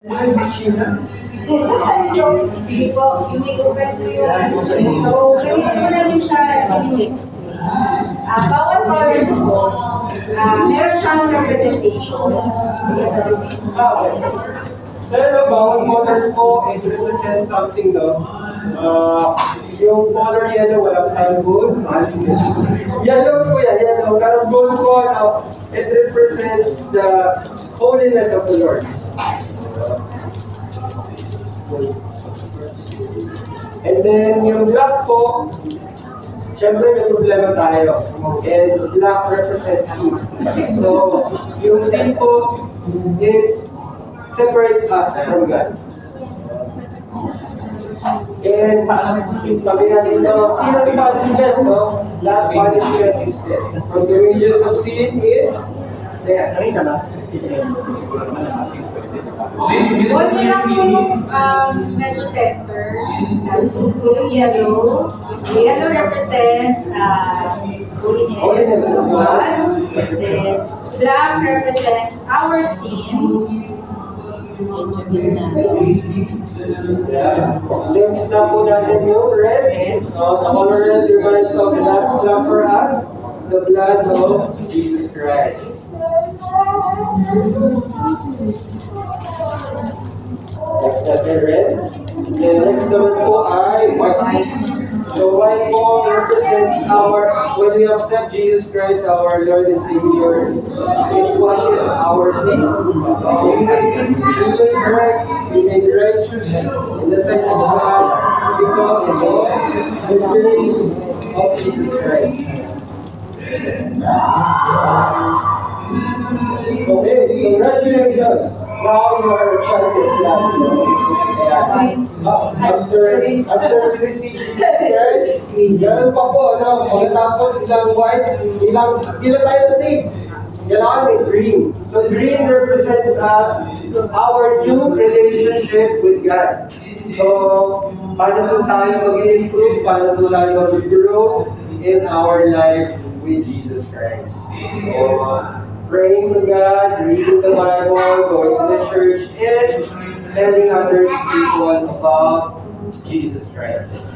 Sige po, yung may open po yung so, ganito po namin siya i-mix. Bawat colors po, meron siyang representation. Okay. So, bawat colors po, it represents something, no? Yung color yellow, walang time gold. Yellow po yan, yellow. Pero gold po, it represents the holiness of the Lord. And then, yung black po, syempre may problema tayo. And black represents sin. So, yung sin po, it separates us from God. And sabi natin, sin is punishment, no? That punishment is death. From the wages of sin is death. Huwag niyo lang po yung medyo center. Tapos po yung yellow. The yellow represents holiness of God. Then black represents our sin. Yeah. Next na po natin yung red. The color red reminds of the last love for us, the blood of Jesus Christ. Next natin red. Then next naman po ay white. So white po represents when we accept Jesus Christ, our Lord and Savior, it washes our sin. We made right, we made righteous in the sight of God because of the grace of Jesus Christ. Okay, congratulations. Now you are a child of God. After we receive Jesus Christ, ganun pa po, no? Pagkatapos ilang white, hindi lang tayo saved. Kailangan may green. So green represents us, our new relationship with God. So, paano po tayo mag-improve, paano po tayo mag-grow in our life with Jesus Christ. So, praying to God, reading the Bible, going to the church, and telling others people about Jesus Christ.